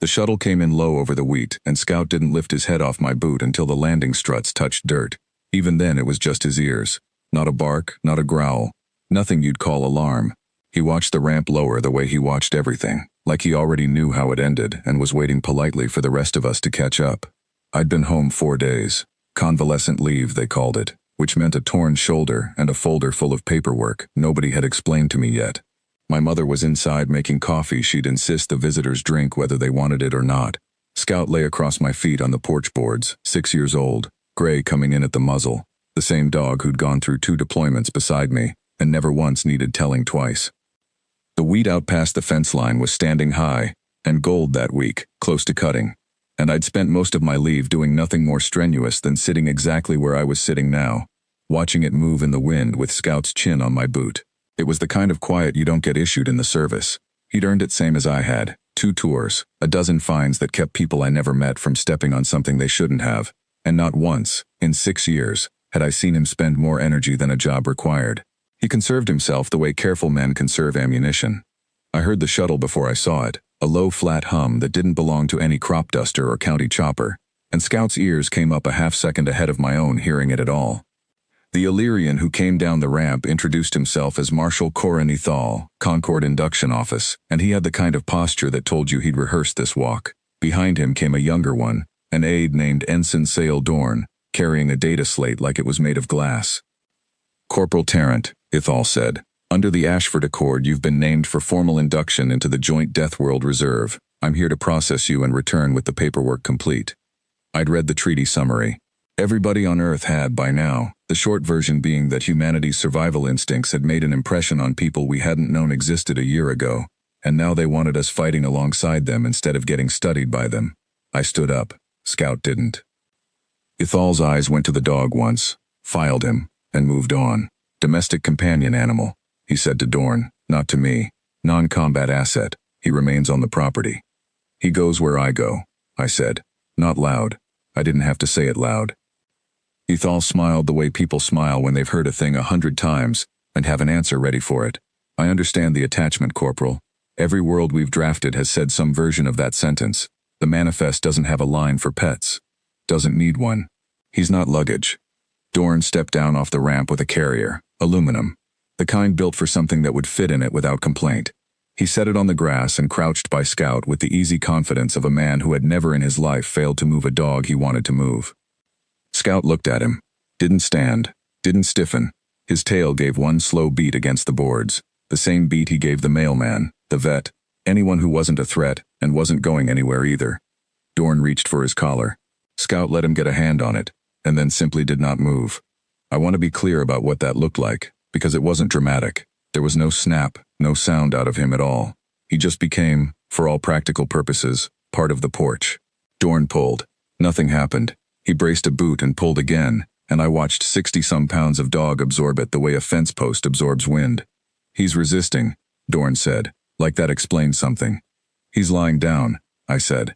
The shuttle came in low over the wheat, and Scout didn't lift his head off my boot until the landing struts touched dirt. Even then it was just his ears. Not a bark, not a growl. Nothing you'd call alarm. He watched the ramp lower the way he watched everything, like he already knew how it ended and was waiting politely for the rest of us to catch up. I'd been home 4 days. Convalescent leave, they called it, which meant a torn shoulder and a folder full of paperwork nobody had explained to me yet. My mother was inside making coffee she'd insist the visitors drink whether they wanted it or not. Scout lay across my feet on the porch boards, 6 years old, gray coming in at the muzzle, the same dog who'd gone through 2 deployments beside me and never once needed telling twice. The wheat out past the fence line was standing high and gold that week, close to cutting, and I'd spent most of my leave doing nothing more strenuous than sitting exactly where I was sitting now, watching it move in the wind with Scout's chin on my boot. It was the kind of quiet you don't get issued in the service. He'd earned it same as I had, 2 tours, a dozen fines that kept people I never met from stepping on something they shouldn't have, and not once, in 6 years, had I seen him spend more energy than a job required. He conserved himself the way careful men conserve ammunition. I heard the shuttle before I saw it, a low flat hum that didn't belong to any crop duster or county chopper, and Scout's ears came up a half-second ahead of my own hearing it at all. The Illyrian who came down the ramp introduced himself as Marshal Corin Ethal, Concord Induction Office, and he had the kind of posture that told you he'd rehearsed this walk. Behind him came a younger one, an aide named Ensign Sale Dorn, carrying a data slate like it was made of glass. "Corporal Tarrant," Ethal said, "under the Ashford Accord you've been named for formal induction into the Joint Death World Reserve. I'm here to process you and return with the paperwork complete." I'd read the treaty summary. Everybody on Earth had by now, the short version being that humanity's survival instincts had made an impression on people we hadn't known existed a year ago, and now they wanted us fighting alongside them instead of getting studied by them. I stood up. Scout didn't. Ethal's eyes went to the dog once, filed him, and moved on. "Domestic companion animal," he said to Dorn, not to me. "Non-combat asset. He remains on the property." "He goes where I go," I said. Not loud. I didn't have to say it loud. Ethal smiled the way people smile when they've heard a thing 100 times and have an answer ready for it. "I understand the attachment, Corporal. Every world we've drafted has said some version of that sentence. The manifest doesn't have a line for pets. Doesn't need one. He's not luggage." Dorn stepped down off the ramp with a carrier, aluminum, the kind built for something that would fit in it without complaint. He set it on the grass and crouched by Scout with the easy confidence of a man who had never in his life failed to move a dog he wanted to move. Scout looked at him. Didn't stand. Didn't stiffen. His tail gave one slow beat against the boards, the same beat he gave the mailman, the vet, anyone who wasn't a threat and wasn't going anywhere either. Dorn reached for his collar. Scout let him get a hand on it, and then simply did not move. I want to be clear about what that looked like, because it wasn't dramatic. There was no snap, no sound out of him at all. He just became, for all practical purposes, part of the porch. Dorn pulled. Nothing happened. He braced a boot and pulled again, and I watched 60-some pounds of dog absorb it the way a fence post absorbs wind. "He's resisting," Dorn said, like that explained something. "He's lying down," I said.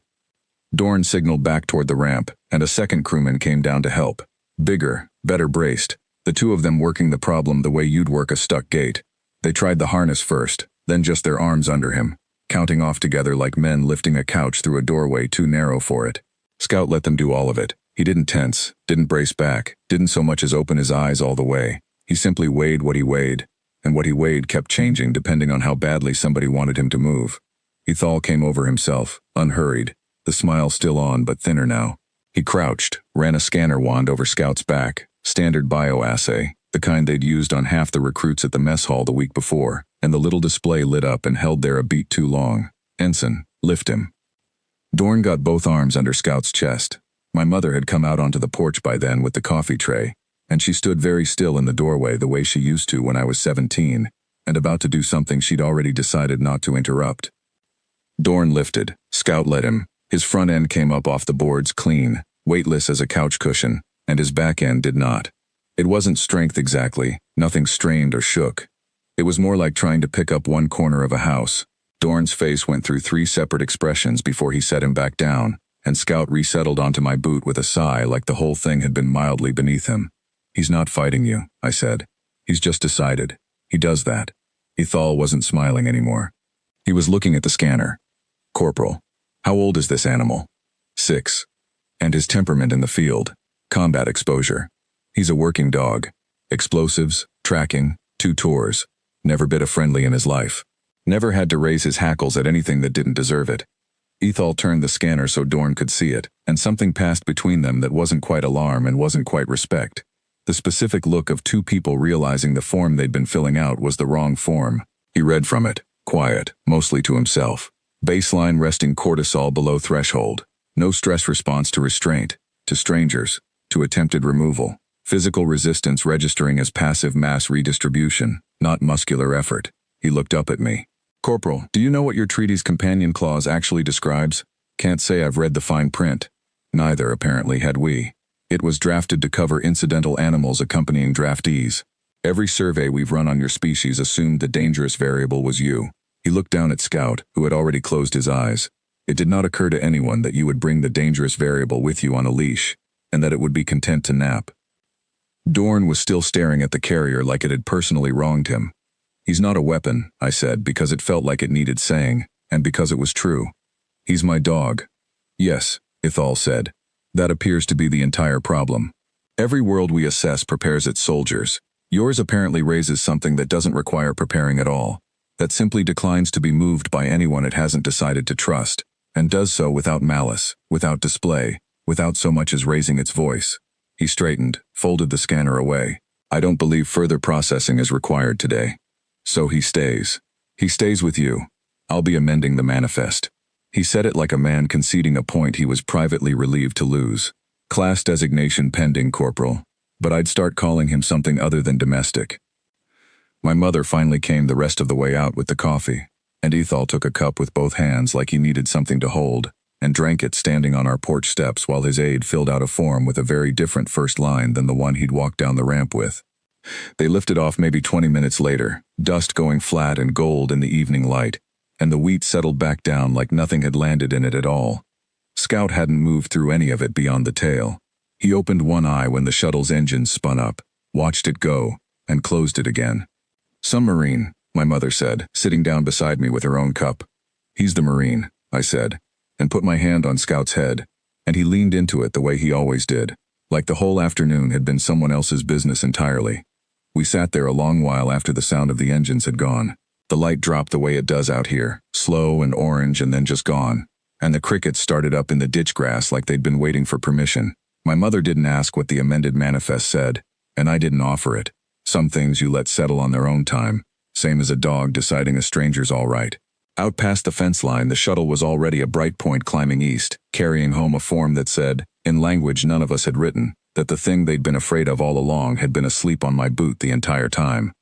Dorn signaled back toward the ramp, and a second crewman came down to help. Bigger, better braced, the 2 of them working the problem the way you'd work a stuck gate. They tried the harness first, then just their arms under him, counting off together like men lifting a couch through a doorway too narrow for it. Scout let them do all of it. He didn't tense, didn't brace back, didn't so much as open his eyes all the way. He simply weighed what he weighed, and what he weighed kept changing depending on how badly somebody wanted him to move. Ethal came over himself, unhurried, the smile still on but thinner now. He crouched, ran a scanner wand over Scout's back, standard bioassay, the kind they'd used on half the recruits at the mess hall the week before, and the little display lit up and held there a beat too long. "Ensign, lift him." Dorn got both arms under Scout's chest. My mother had come out onto the porch by then with the coffee tray, and she stood very still in the doorway the way she used to when I was 17, and about to do something she'd already decided not to interrupt. Dorn lifted. Scout let him. His front end came up off the boards clean, weightless as a couch cushion, and his back end did not. It wasn't strength exactly, nothing strained or shook. It was more like trying to pick up one corner of a house. Dorn's face went through 3 separate expressions before he set him back down, and Scout resettled onto my boot with a sigh like the whole thing had been mildly beneath him. "He's not fighting you," I said. "He's just decided. He does that." Ethal wasn't smiling anymore. He was looking at the scanner. "Corporal, How old is this animal? 6. And his temperament in the field? Combat exposure. He's a working dog. Explosives, tracking, 2 tours. Never bit a friendly in his life. Never had to raise his hackles at anything that didn't deserve it. Ethel turned the scanner so Dorn could see it, and something passed between them that wasn't quite alarm and wasn't quite respect. The specific look of 2 people realizing the form they'd been filling out was the wrong form. He read from it, quiet, mostly to himself. Baseline resting cortisol below threshold. No stress response to restraint, to strangers, to attempted removal. Physical resistance registering as passive mass redistribution, not muscular effort. He looked up at me. Corporal, do you know what your treaty's companion clause actually describes? Can't say I've read the fine print. Neither, apparently, had we. It was drafted to cover incidental animals accompanying draftees. Every survey we've run on your species assumed the dangerous variable was you. He looked down at Scout, who had already closed his eyes. It did not occur to anyone that you would bring the dangerous variable with you on a leash, and that it would be content to nap. Dorn was still staring at the carrier like it had personally wronged him. He's not a weapon, I said, because it felt like it needed saying, and because it was true. He's my dog. Yes, Ithal said. That appears to be the entire problem. Every world we assess prepares its soldiers. Yours apparently raises something that doesn't require preparing at all, that simply declines to be moved by anyone it hasn't decided to trust, and does so without malice, without display, without so much as raising its voice. He straightened, folded the scanner away. I don't believe further processing is required today. So he stays. He stays with you. I'll be amending the manifest. He said it like a man conceding a point he was privately relieved to lose. Class designation pending, Corporal, but I'd start calling him something other than domestic. My mother finally came the rest of the way out with the coffee, and Ethal took a cup with both hands like he needed something to hold, and drank it standing on our porch steps while his aide filled out a form with a very different first line than the one he'd walked down the ramp with. They lifted off maybe 20 minutes later, dust going flat and gold in the evening light, and the wheat settled back down like nothing had landed in it at all. Scout hadn't moved through any of it beyond the tail. He opened one eye when the shuttle's engine spun up, watched it go, and closed it again. Some Marine, my mother said, sitting down beside me with her own cup. He's the Marine, I said, and put my hand on Scout's head, and he leaned into it the way he always did, like the whole afternoon had been someone else's business entirely. We sat there a long while after the sound of the engines had gone. The light dropped the way it does out here, slow and orange and then just gone, and the crickets started up in the ditch grass like they'd been waiting for permission. My mother didn't ask what the amended manifest said, and I didn't offer it. Some things you let settle on their own time, same as a dog deciding a stranger's all right. Out past the fence line, the shuttle was already a bright point climbing east, carrying home a form that said, in language none of us had written, that the thing they'd been afraid of all along had been asleep on my boot the entire time.